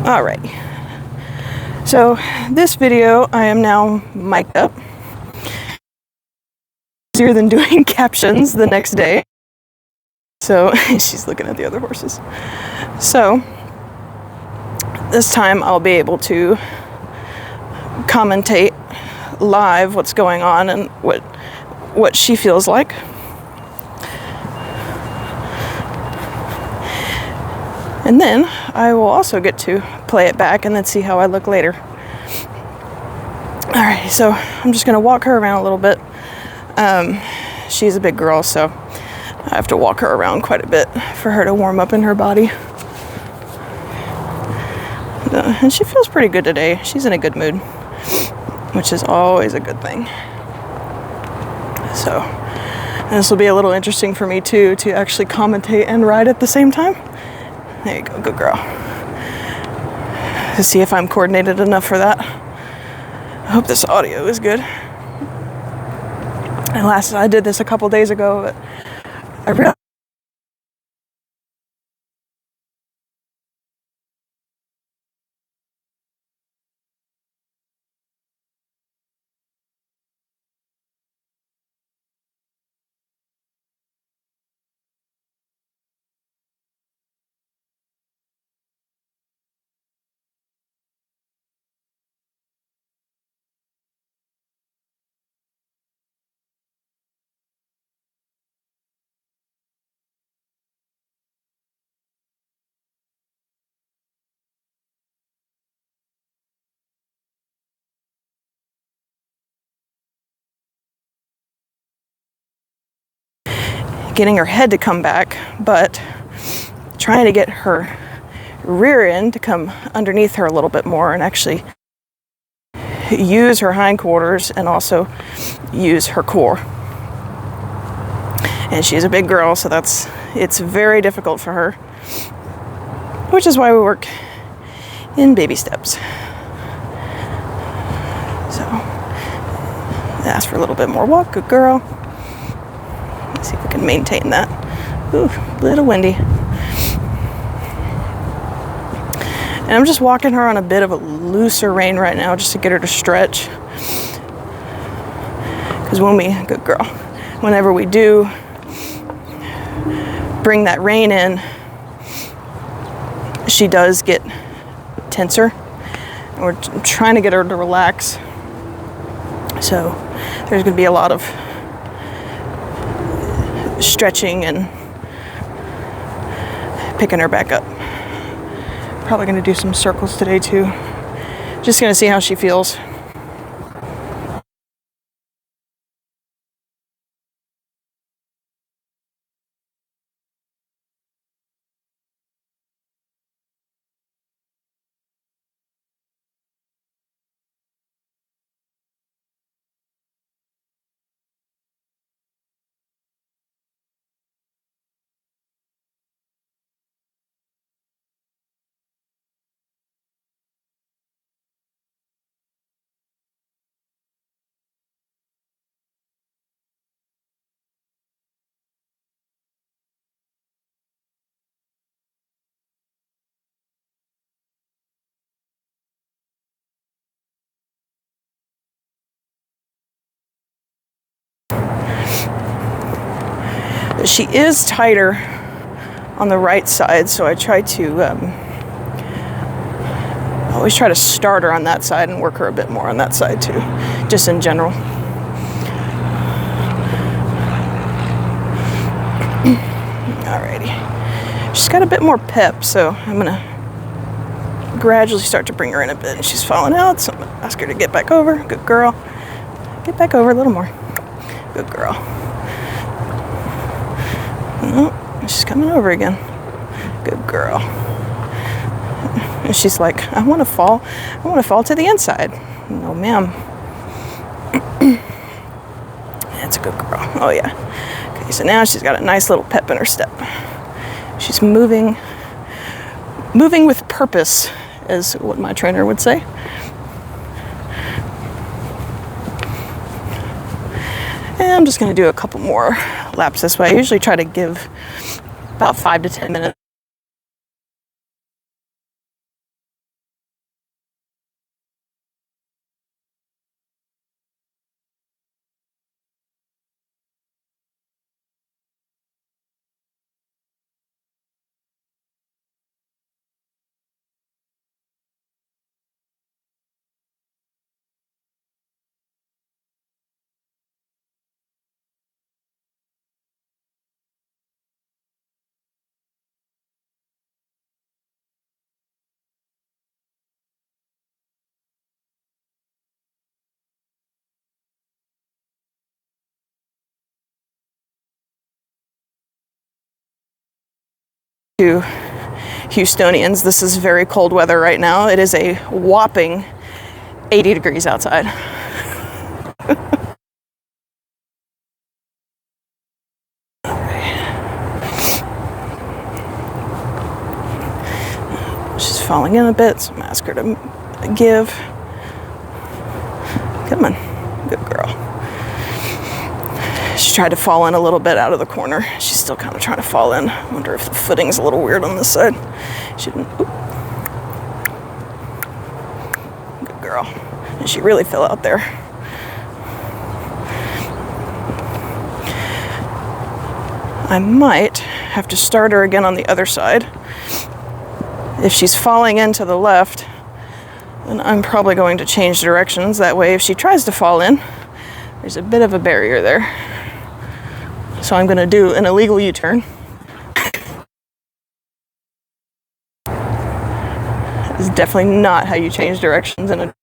Alrighty. So this video, I am now mic'd up. Easier than doing captions the next day. So she's looking at the other horses. So this time I'll be able to commentate live what's going on and what she feels like. And then I will also get to play it back and then see how I look later. Alright, so I'm just going to walk her around a little bit. She's a big girl, so I have to walk her around quite a bit for her to warm up in her body. And she feels pretty good today. She's in a good mood, which is always a good thing. So, and this will be a little interesting for me too, to actually commentate and ride at the same time. There you go, good girl. To see if I'm coordinated enough for that. I hope this audio is good. And I did this a couple days ago, but I realized getting her head to come back, but trying to get her rear end to come underneath her a little bit more and actually use her hindquarters and also use her core. And she's a big girl, so it's very difficult for her, which is why we work in baby steps. So ask for a little bit more walk, good girl. Let's see if we can maintain that. Ooh, a little windy. And I'm just walking her on a bit of a looser rein right now just to get her to stretch. Because good girl, whenever we do bring that rein in, she does get tenser. And we're trying to get her to relax. So there's going to be a lot of stretching and picking her back up. Probably going to do some circles today too. Just going to see how she feels. She is tighter on the right side, so I try to always try to start her on that side and work her a bit more on that side too, just in general. Alrighty. She's got a bit more pep, so I'm gonna gradually start to bring her in a bit. She's falling out, so I'm gonna ask her to get back over. Good girl. Get back over a little more. Good girl. Oh, she's coming over again. Good girl. And she's like, I want to fall to the inside. No, ma'am. That's a good girl. Oh, yeah. Okay, so now she's got a nice little pep in her step. She's moving with purpose, is what my trainer would say. And I'm just going to do a couple more laps this way. I usually try to give about 5 to 10 minutes. to Houstonians, this is very cold weather right now. It is a whopping 80 degrees outside. She's falling in a bit, so I'm gonna ask her to give. Come on, good girl. She tried to fall in a little bit out of the corner. She's still kind of trying to fall in. I wonder if the footing's a little weird on this side. She didn't. Oop. Good girl. And she really fell out there. I might have to start her again on the other side. If she's falling into the left, then I'm probably going to change directions. That way, if she tries to fall in, there's a bit of a barrier there. So I'm going to do an illegal U-turn. It's definitely not how you change directions in a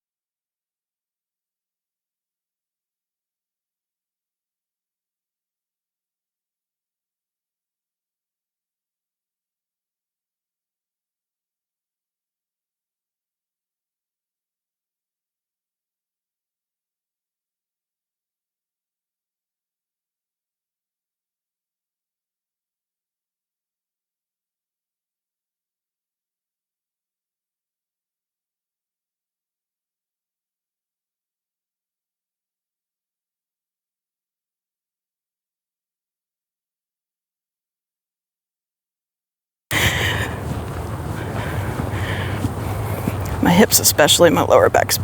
my hips, especially my lower back's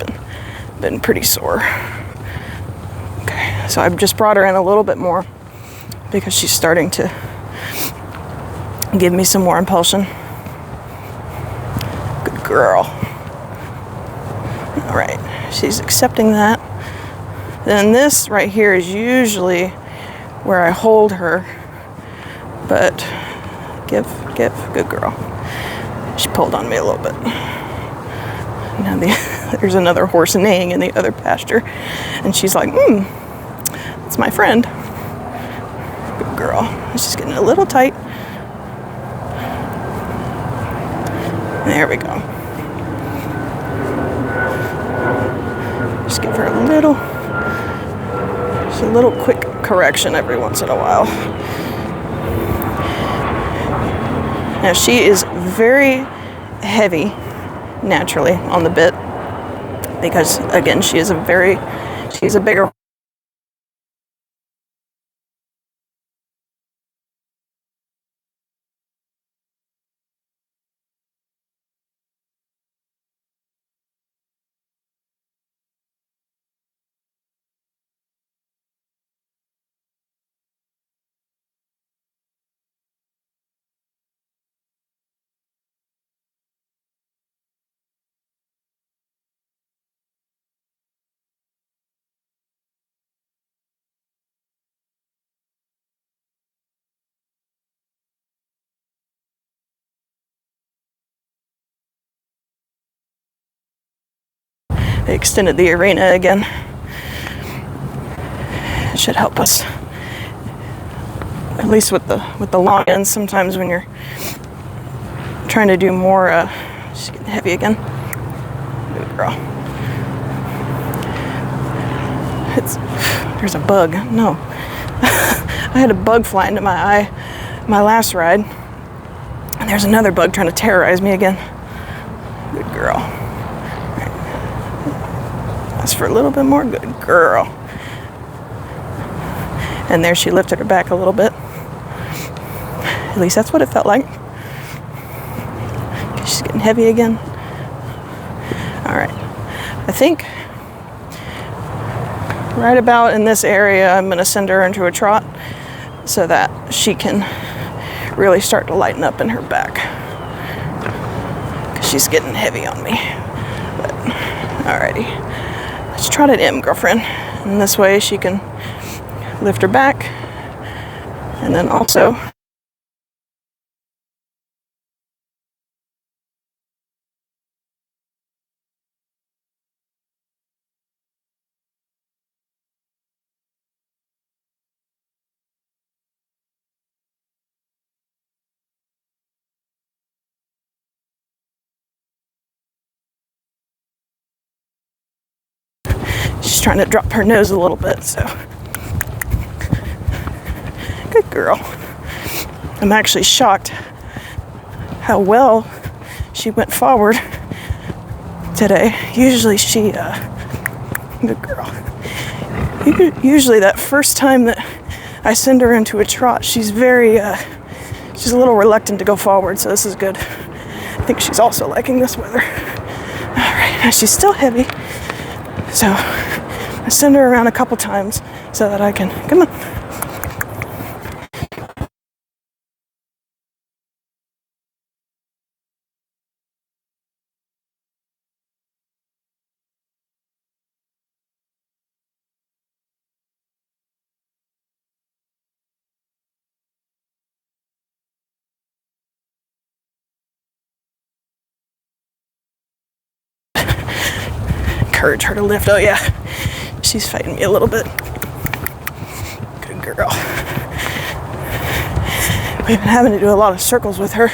been pretty sore. Okay, so I've just brought her in a little bit more because she's starting to give me some more impulsion. Good girl. All right, she's accepting that. Then this right here is usually where I hold her, but give, good girl. She pulled on me a little bit. Now there's another horse neighing in the other pasture, and she's like, that's my friend. Good girl. She's getting a little tight. There we go. Just give her just a little quick correction every once in a while. Now she is very heavy naturally on the bit because again she's a bigger They extended the arena again. It should help us, at least with the long ends. Sometimes when you're trying to do more, she's getting heavy again. Good girl. There's a bug. No, I had a bug fly into my eye my last ride, and there's another bug trying to terrorize me again. Good girl. For a little bit more. Good girl. And there she lifted her back a little bit. At least that's what it felt like. She's getting heavy again. All right. I think right about in this area I'm going to send her into a trot so that she can really start to lighten up in her back. Because she's getting heavy on me. But, alrighty. Let's trot it in, girlfriend. And this way she can lift her back. And then also trying to drop her nose a little bit, so. Good girl. I'm actually shocked how well she went forward today. Usually she, good girl. Usually that first time that I send her into a trot, she's she's a little reluctant to go forward, so this is good. I think she's also liking this weather. All right, now she's still heavy, so I send her around a couple times so that I can, come on. Encourage her to lift. Oh yeah, she's fighting me a little bit. Good girl. We've been having to do a lot of circles with her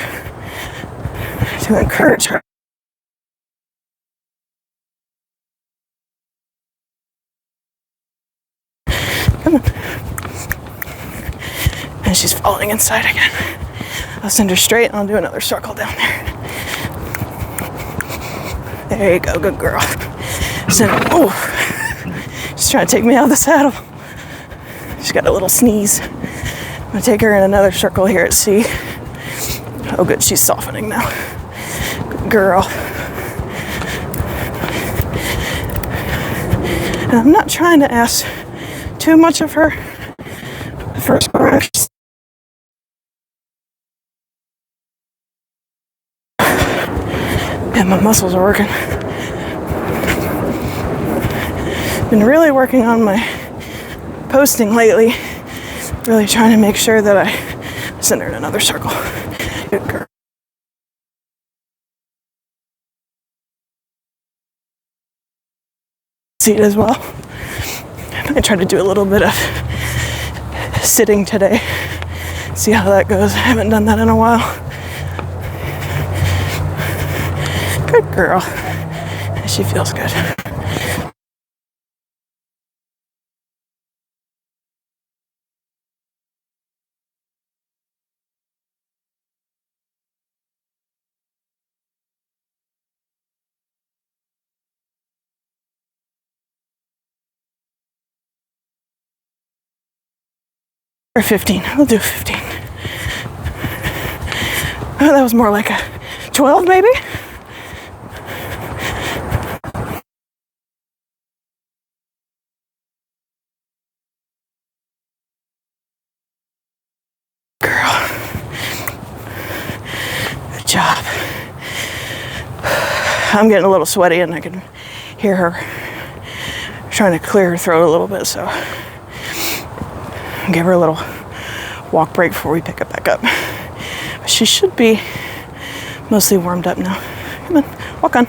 to encourage her. Come on. And she's falling inside again. I'll send her straight and I'll do another circle down there. There you go, good girl. Oh, she's trying to take me out of the saddle. She's got a little sneeze. I'm gonna take her in another circle here at sea. Oh good, she's softening now. Good girl. And I'm not trying to ask too much of her. The first part, and my muscles are working. Been really working on my posting lately. Really trying to make sure that I send her in another circle. Good girl. Seat as well. I tried to do a little bit of sitting today. See how that goes. I haven't done that in a while. Good girl. She feels good. Or 15. We'll do 15. Oh, that was more like a 12 maybe? Girl. Good job. I'm getting a little sweaty and I can hear her trying to clear her throat a little bit, so give her a little walk break before we pick it back up. But she should be mostly warmed up now. Come on, walk on.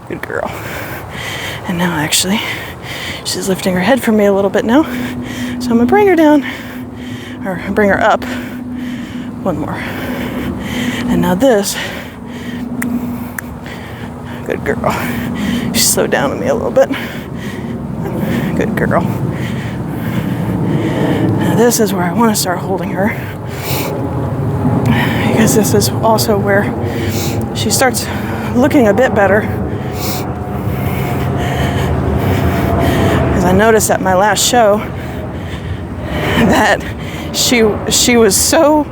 Good girl. And now actually, she's lifting her head for me a little bit now. So I'm gonna bring her down, or bring her up one more. And now this, good girl. She slowed down on me a little bit. Good girl. Now this is where I want to start holding her, because this is also where she starts looking a bit better. Because I noticed at my last show that she was so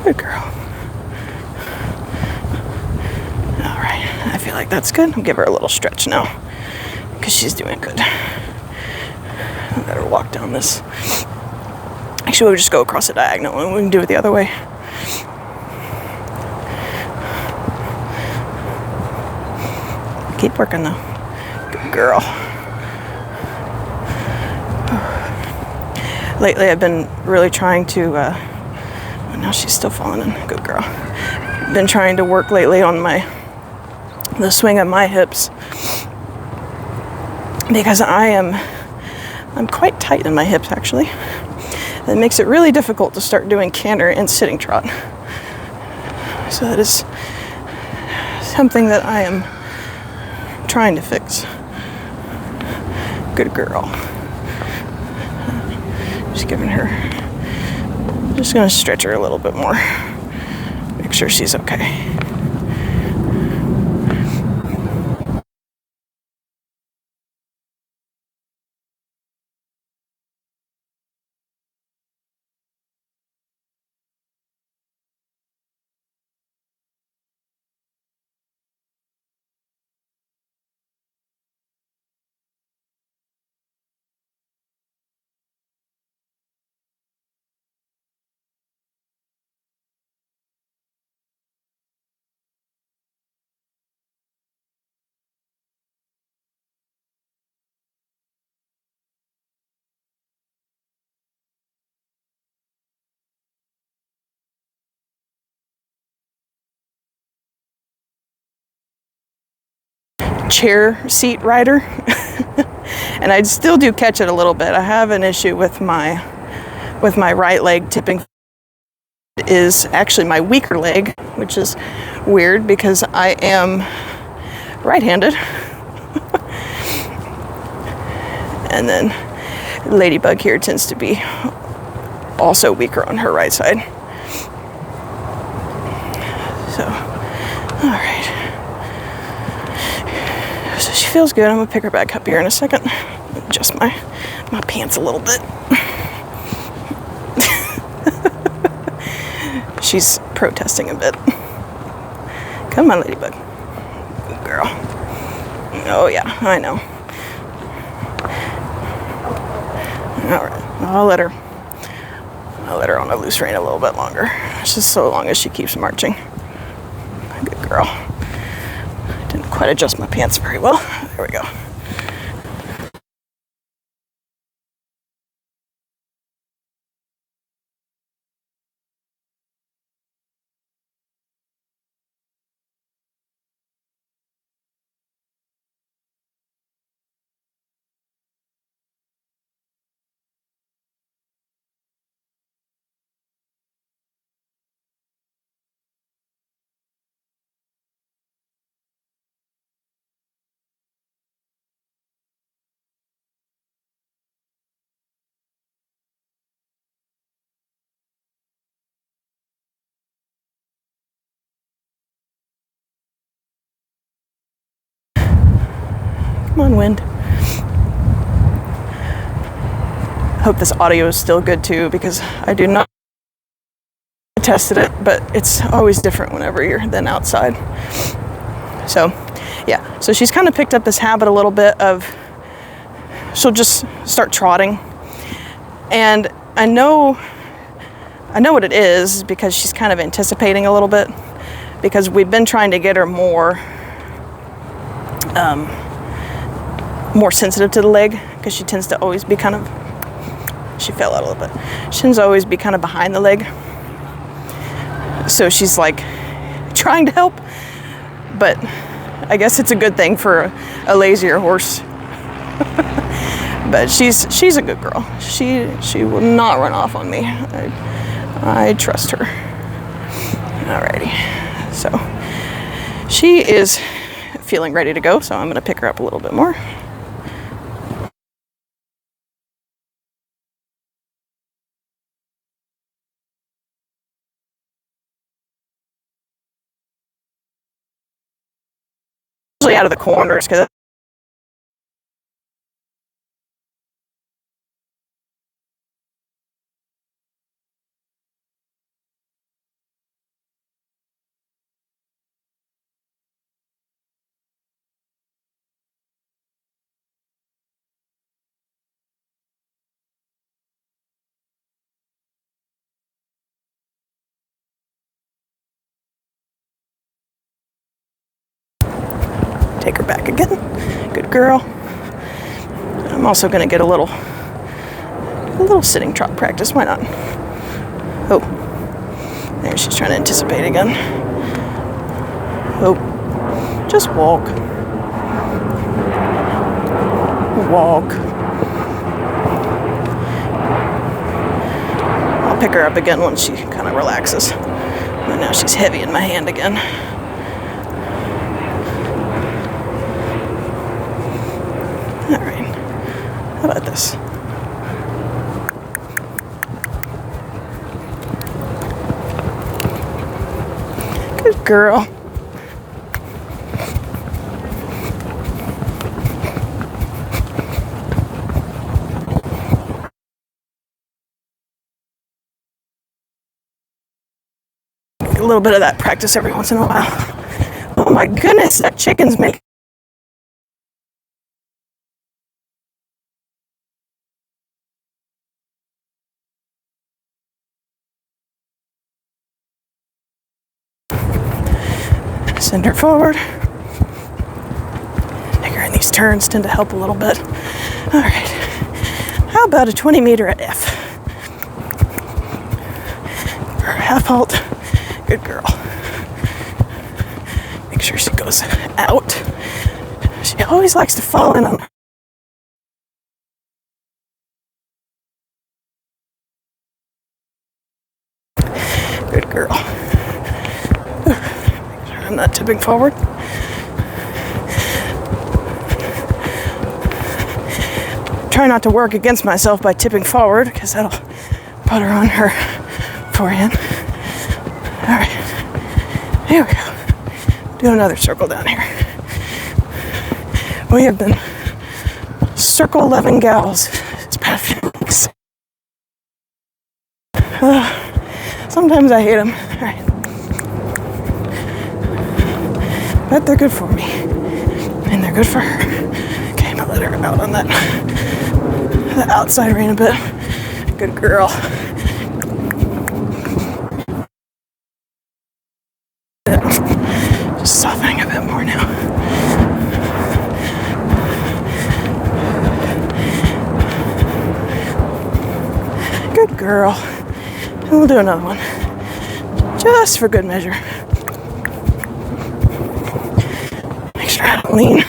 good girl. All right, I feel like that's good. I'll give her a little stretch now because she's doing good. Let her walk down this. Actually, we'll just go across the diagonal and we can do it the other way. Keep working though. Good girl. Lately I've been really trying to, now she's still falling in. Good girl. Been trying to work lately on the swing of my hips, because I'm quite tight in my hips actually. It makes it really difficult to start doing canter and sitting trot. So that is something that I am trying to fix. Good girl. Just giving her, just gonna stretch her a little bit more. Make sure she's okay. Chair seat rider. And I still do catch it a little bit. I have an issue with my right leg tipping. It is actually my weaker leg, which is weird because I am right-handed. And then Ladybug here tends to be also weaker on her right side. So, all right. So she feels good. I'm gonna pick her back up here in a second. Adjust my pants a little bit. She's protesting a bit. Come on, Ladybug. Good girl. Oh yeah, I know. All right, I'll let her on a loose rein a little bit longer. Just so long as she keeps marching. Good girl. Didn't quite adjust my pants very well. There we go. Come on, wind. Hope this audio is still good too, because I do not tested it, but it's always different whenever you're then outside. So yeah, so she's kind of picked up this habit a little bit of, she'll just start trotting, and I know what it is because she's kind of anticipating a little bit, because we've been trying to get her more sensitive to the leg, because she tends to always be kind of, she fell out a little bit. She tends to always be kind of behind the leg. So she's like trying to help, but I guess it's a good thing for a lazier horse. But she's a good girl. She will not run off on me. I trust her. Alrighty. So she is feeling ready to go, so I'm gonna pick her up a little bit more. Usually out of the corners, because Take her back again. Good girl. I'm also going to get a little sitting trot practice. Why not? Oh, there she's trying to anticipate again. Oh, just walk. Walk. I'll pick her up again once she kind of relaxes. And now she's heavy in my hand again. All right. How about this? Good girl. A little bit of that practice every once in a while. Oh my goodness, that chicken's making. Send her forward. Take her in these turns tend to help a little bit. All right. How about a 20 meter at F? For a half halt. Good girl. Make sure she goes out. She always likes to fall in on her. Good girl. Make sure I'm not tipping forward. Try not to work against myself by tipping forward because that'll put her on her forehand. All right, here we go. Do another circle down here. We have been circle 11 gals this past few weeks. Sometimes I hate them. All right. But they're good for me. And they're good for her. Okay, I'm gonna let her out on the outside arena a bit. Good girl. Just softening a bit more now. Good girl. And we'll do another one. Just for good measure. Make sure I don't lean.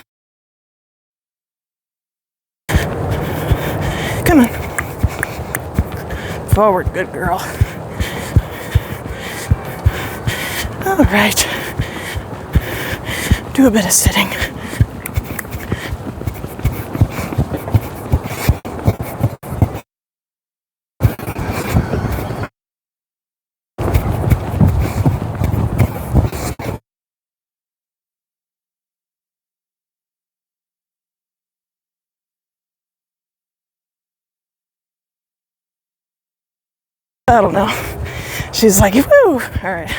Come on. Forward, good girl. All right. Do a bit of sitting. I don't know. She's like, woo! All right.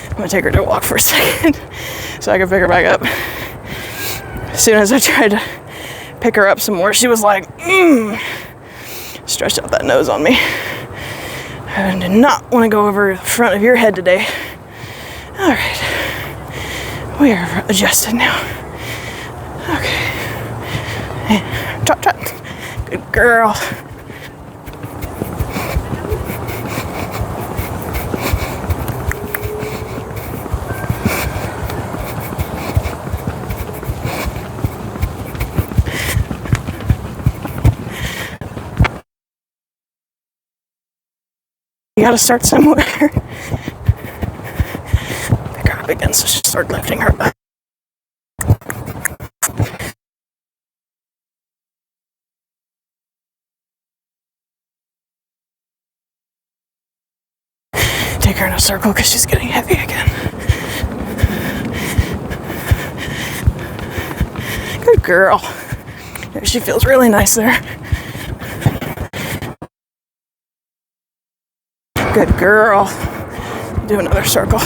I'm gonna take her to walk for a second so I can pick her back up. As soon as I tried to pick her up some more, she was like, stretched out that nose on me. I did not want to go over the front of your head today. All right. We are adjusted now. Okay. Trot, trot. Good girl. You gotta start somewhere. Pick her up again so she'll start lifting her back. Take her in a circle because she's getting heavy again. Good girl. She feels really nice there. Good girl. Do another circle.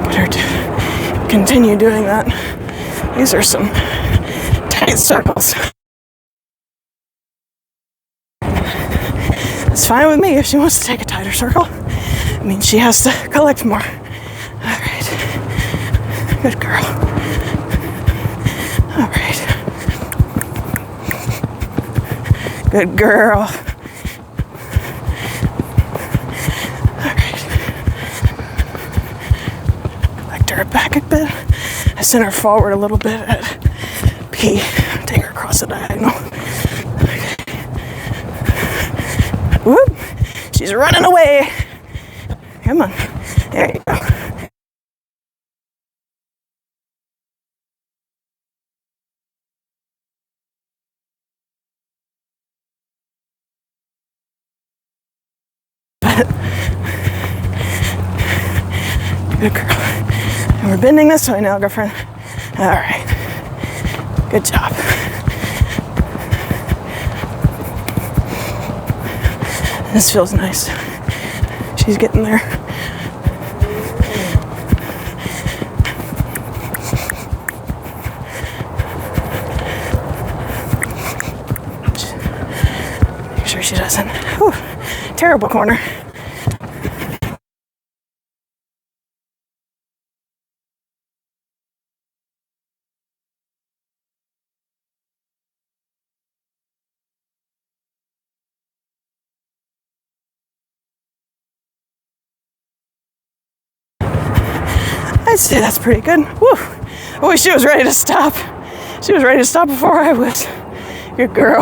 Get her to continue doing that. These are some tight circles. It's fine with me if she wants to take a tighter circle. It means she has to collect more. All right. Good girl. All right. Good girl. All right. Collect her back a bit. I sent her forward a little bit at P. Take her across the diagonal. Okay. Whoop. She's running away. Come on. There you go. Good girl. And we're bending this way now, girlfriend. All right. Good job. This feels nice. She's getting there. Make sure she doesn't. Whew. Terrible corner. I'd say that's pretty good. Whew. Oh, she was ready to stop. She was ready to stop before I was. Good girl.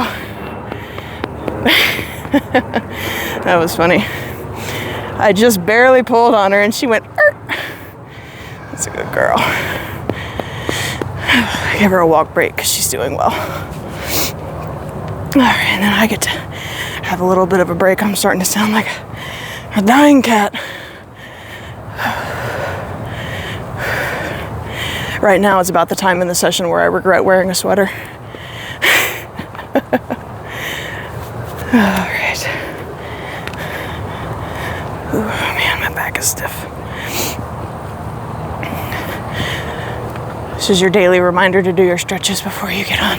That was funny. I just barely pulled on her and she went, er. That's a good girl. Give her a walk break because she's doing well. All right, and then I get to have a little bit of a break. I'm starting to sound like a dying cat. Right now is about the time in the session where I regret wearing a sweater. All right. Ooh, man, my back is stiff. This is your daily reminder to do your stretches before you get on.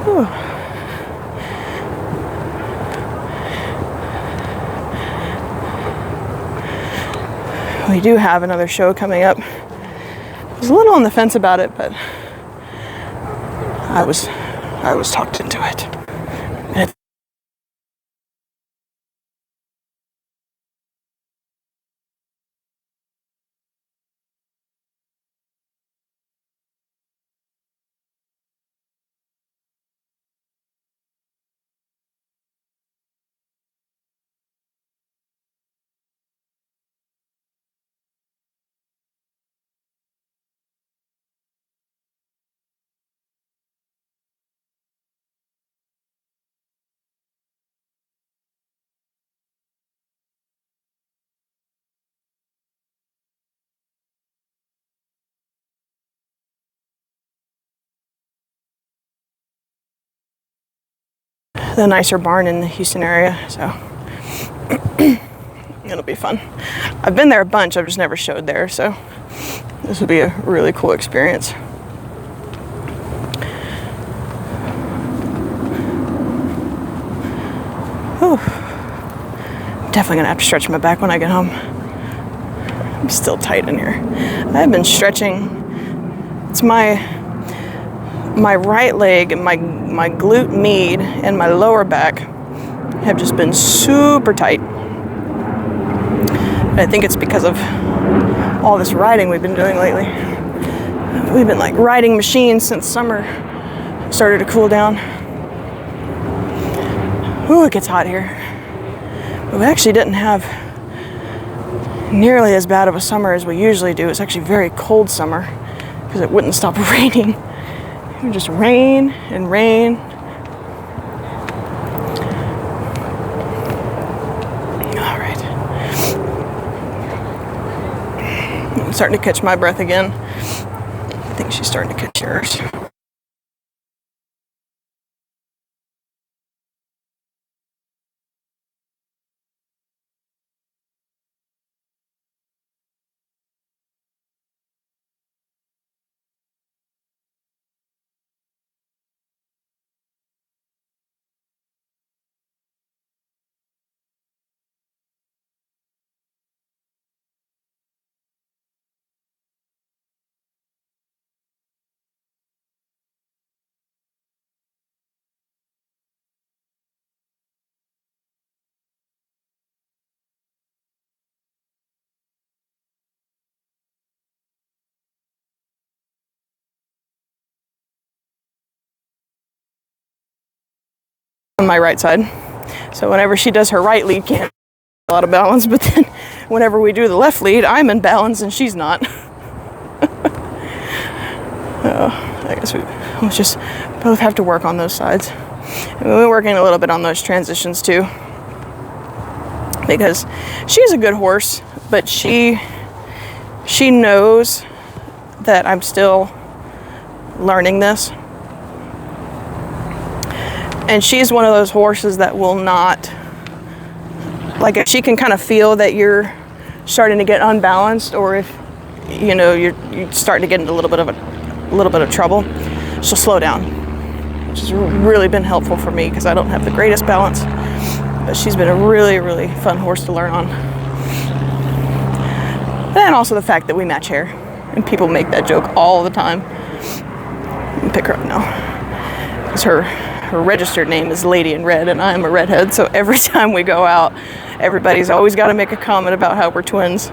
Ooh. We do have another show coming up. I was a little on the fence about it, but I was talked into it. The nicer barn in the Houston area, so it'll be fun. I've been there a bunch, I've just never showed there, so this will be a really cool experience. Whew. Definitely gonna have to stretch my back when I get home. I'm still tight in here. I've been stretching. It's my right leg and my glute med and my lower back have just been super tight. And I think it's because of all this riding we've been doing lately. We've been like riding machines since summer started to cool down. Ooh, it gets hot here. But we actually didn't have nearly as bad of a summer as we usually do. It's actually a very cold summer because it wouldn't stop raining. It would just rain and rain. All right. I'm starting to catch my breath again. I think she's starting to catch yours. on my right side. So whenever she does her right lead, can't a lot of balance, but then whenever we do the left lead, I'm in balance and she's not. I guess we'll just both have to work on those sides. And we're working a little bit on those transitions too, because she's a good horse, but she knows that I'm still learning this. And she's one of those horses that will not, like, if she can kind of feel that you're starting to get unbalanced, or if you're starting to get into a little bit of trouble, she'll slow down, which has really been helpful for me because I don't have the greatest balance. But she's been a really, really fun horse to learn on. And also the fact that we match hair, and people make that joke all the time. Pick her up now, because her registered name is Lady in Red, and I'm a redhead, so every time we go out, everybody's always got to make a comment about how we're twins.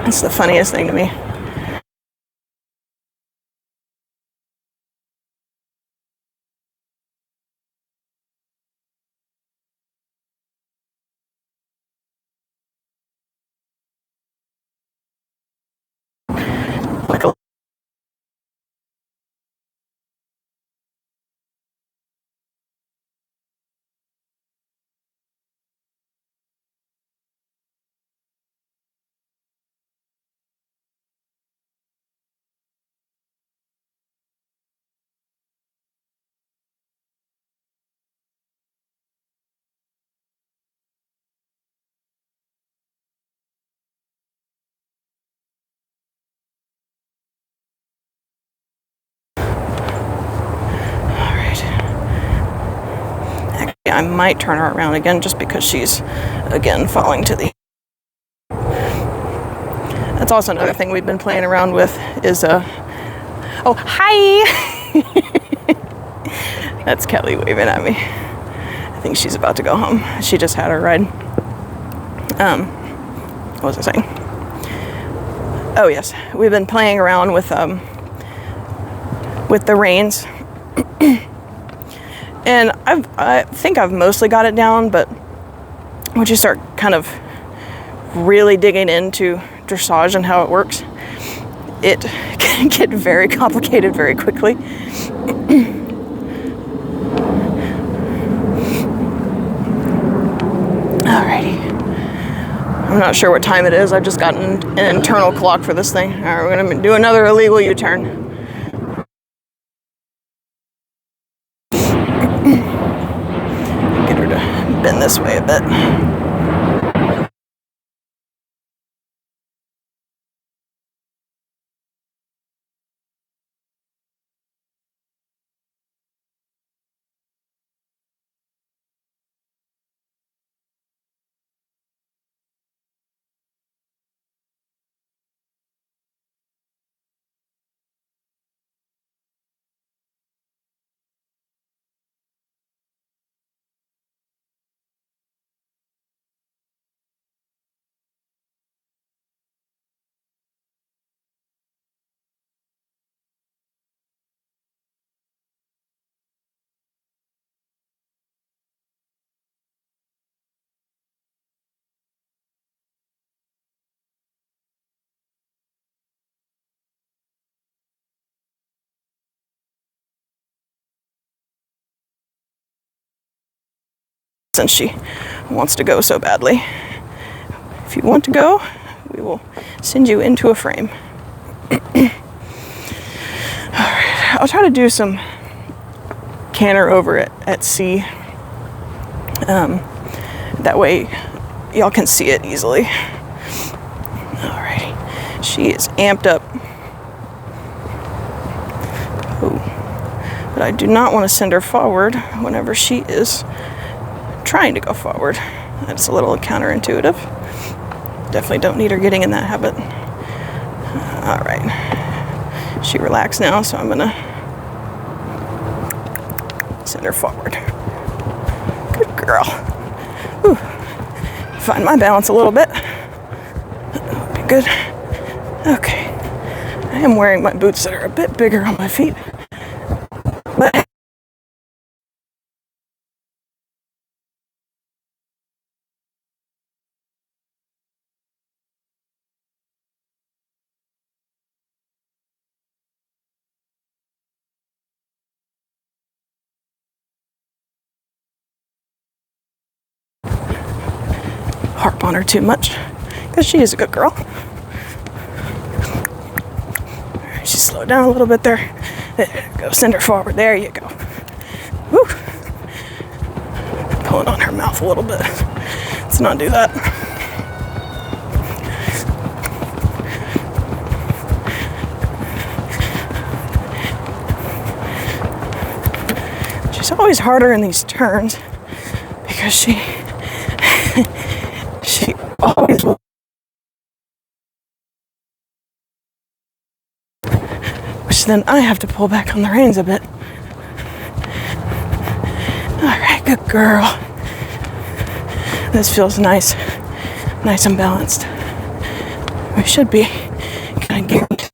It's the funniest thing to me. I might turn her around again just because she's, again, falling to the... That's also another thing we've been playing around with is, oh, hi! That's Kelly waving at me. I think she's about to go home. She just had her ride. What was I saying? Oh, yes. We've been playing around with the reins. And I think I've mostly got it down, but once you start kind of really digging into dressage and how it works, it can get very complicated very quickly. Alrighty. I'm not sure what time it is. I've just gotten an internal clock for this thing. All right, we're gonna do another illegal U-turn. Bend this way a bit. Since she wants to go so badly. If you want to go, we will send you into a frame. Alright, I'll try to do some canter over at sea. That way y'all can see it easily. Alrighty, she is amped up. Oh, but I do not want to send her forward whenever she is trying to go forward. That's a little counterintuitive. Definitely don't need her getting in that habit. All right. She relaxed now, so I'm gonna send her forward. Good girl. Whew. Find my balance a little bit. That'll be good. Okay. I am wearing my boots that are a bit bigger on my feet, but harp on her too much because she is a good girl. She slowed down a little bit there. There you go. Send her forward. There you go. Woo. Pulling on her mouth a little bit. Let's not do that. She's always harder in these turns because she always will. Which then I have to pull back on the reins a bit. Alright, good girl. This feels nice. Nice and balanced. We should be kind of geared.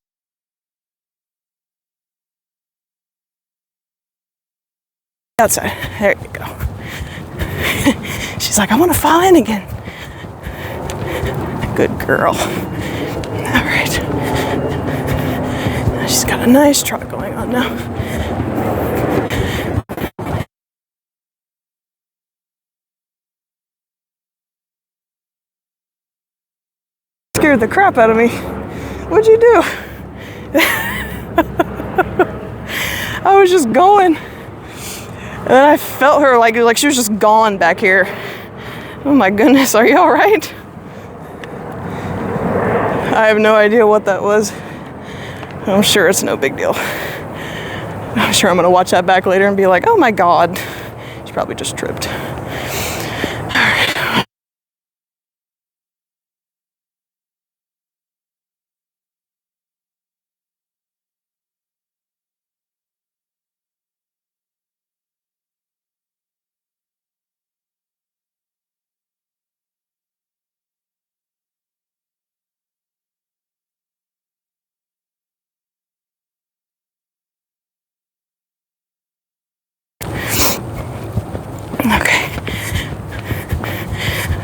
Outside. There you go. She's like, I want to fall in again. Good girl. Alright. She's got a nice trot going on now. Scared the crap out of me. What'd you do? I was just going. And then I felt her like she was just gone back here. Oh my goodness, are you alright? I have no idea what that was. I'm sure it's no big deal. I'm sure I'm gonna watch that back later and be like, oh my god. She probably just tripped. Alright. Okay.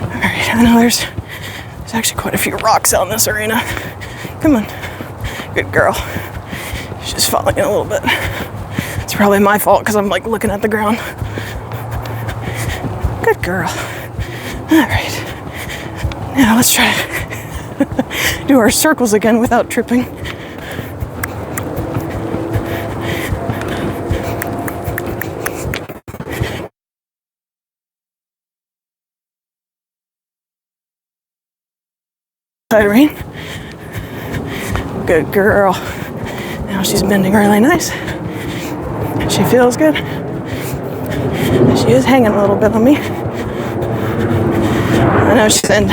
Alright, I know there's actually quite a few rocks out in this arena. Come on. Good girl. She's just falling in a little bit. It's probably my fault because I'm like looking at the ground. Good girl. Alright. Now let's try to do our circles again without tripping. Irene. Good girl. Now she's bending really nice. She feels good. She is hanging a little bit on me. I know she's in.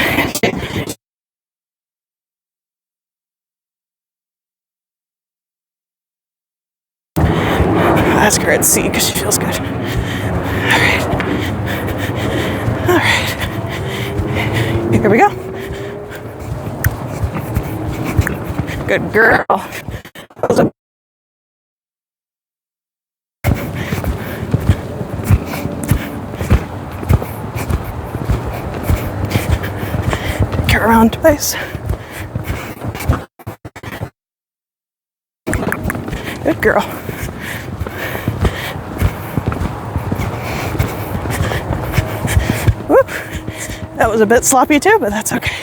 Ask her at sea because she feels good. Alright. Alright. Here we go. Good girl. Get around twice. Good girl. Whoop. That was a bit sloppy too, but that's okay.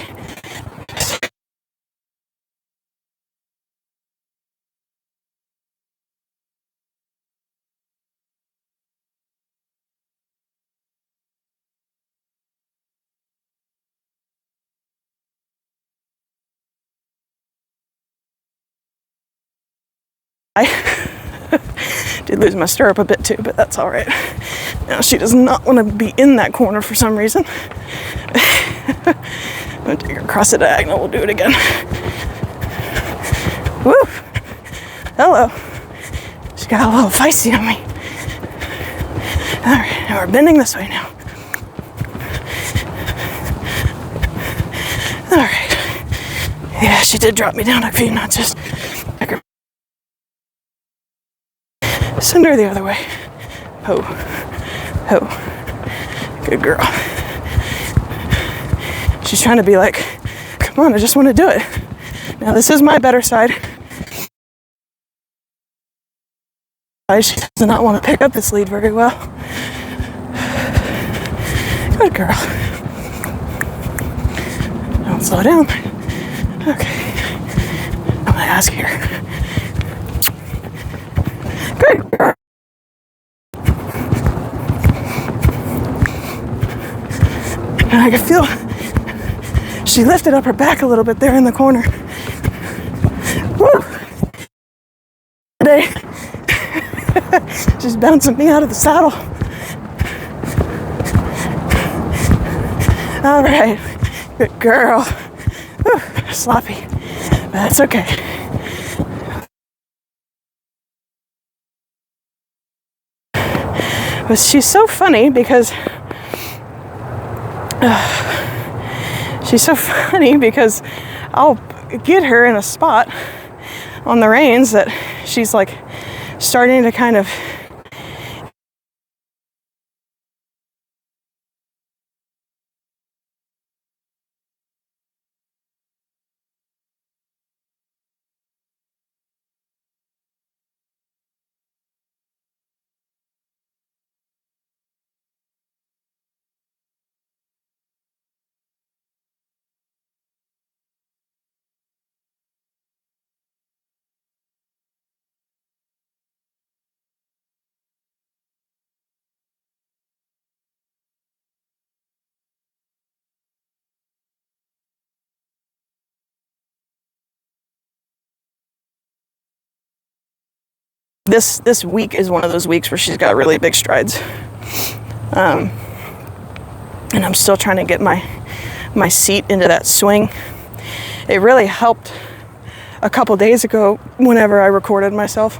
I did lose my stirrup a bit too, but that's all right. Now she does not want to be in that corner for some reason. I'm going to take her across the diagonal. We'll do it again. Woo! Hello. She got a little feisty on me. All right, now we're bending this way now. All right. Yeah, she did drop me down a few notches. Send her the other way. Ho. Ho. Good girl. She's trying to be like, come on, I just want to do it. Now this is my better side. She does not want to pick up this lead very well. Good girl. Don't slow down. Okay. I'm gonna ask here. Good girl. And I can feel she lifted up her back a little bit there in the corner. Woo! Today, she's bouncing me out of the saddle. All right, good girl. Whew, sloppy, but that's okay. But she's so funny because I'll get her in a spot on the reins that she's like starting to kind of this week is one of those weeks where she's got really big strides. And I'm still trying to get my seat into that swing. It really helped a couple days ago whenever I recorded myself,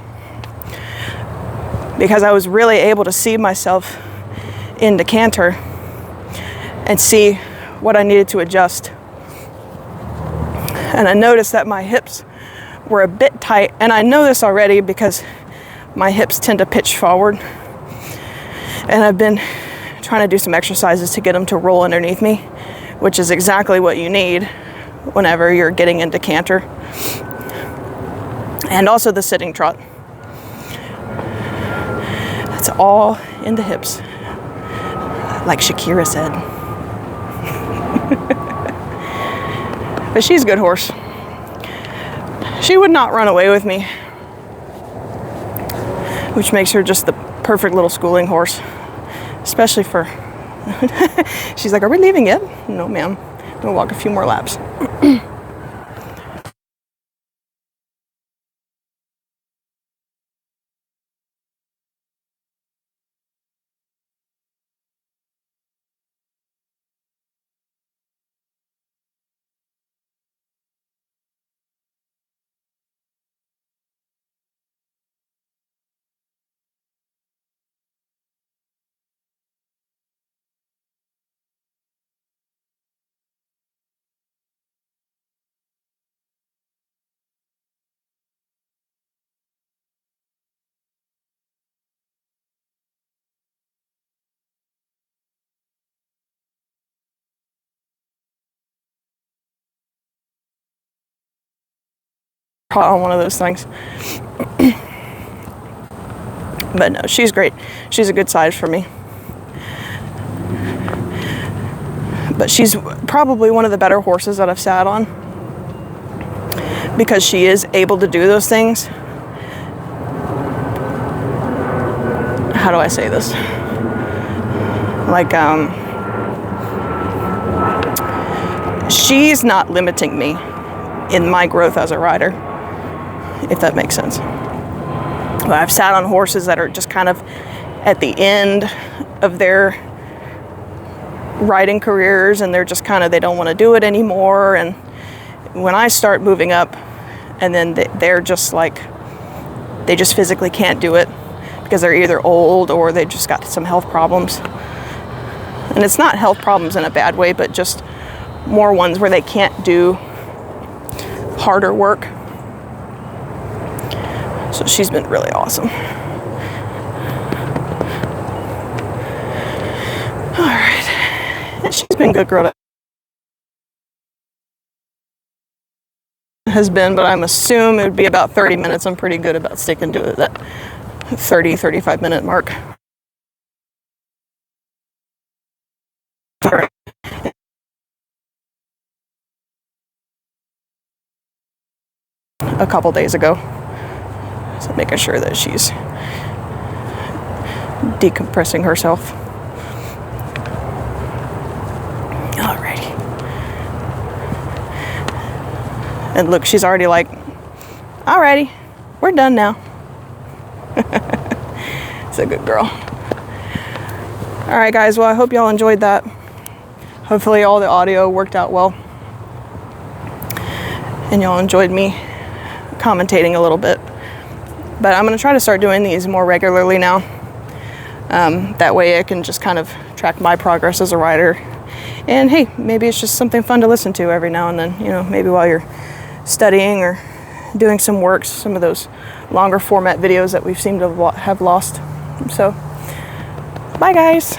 because I was really able to see myself in the canter and see what I needed to adjust. And I noticed that my hips were a bit tight, and I know this already because my hips tend to pitch forward, and I've been trying to do some exercises to get them to roll underneath me, which is exactly what you need whenever you're getting into canter. And also the sitting trot. It's all in the hips, like Shakira said. But she's a good horse. She would not run away with me, which makes her just the perfect little schooling horse, especially for, she's like, are we leaving yet? No, ma'am. We'll walk a few more laps. On one of those things. But no, she's great. She's a good size for me. But she's probably one of the better horses that I've sat on, because she is able to do those things. How do I say this? Like, she's not limiting me in my growth as a rider, if that makes sense. I've sat on horses that are just kind of at the end of their riding careers, and they're just kind of, they don't want to do it anymore. And when I start moving up, and then they're just like, they just physically can't do it because they're either old or they just got some health problems. And it's not health problems in a bad way, but just more ones where they can't do harder work. So she's been really awesome. All right. And she's been good girl. Has been, but I'm assuming it would be about 30 minutes. I'm pretty good about sticking to it, that 30, 35 minute mark. All right. a couple days ago. So making sure that she's decompressing herself. Alrighty. And look, she's already like, alrighty, we're done now. It's a good girl. Alright guys, well I hope y'all enjoyed that. Hopefully all the audio worked out well. And y'all enjoyed me commentating a little bit. But I'm going to try to start doing these more regularly now. That way I can just kind of track my progress as a rider. And hey, maybe it's just something fun to listen to every now and then. You know, maybe while you're studying or doing some work, some of those longer format videos that we've seemed to have lost. So, bye guys.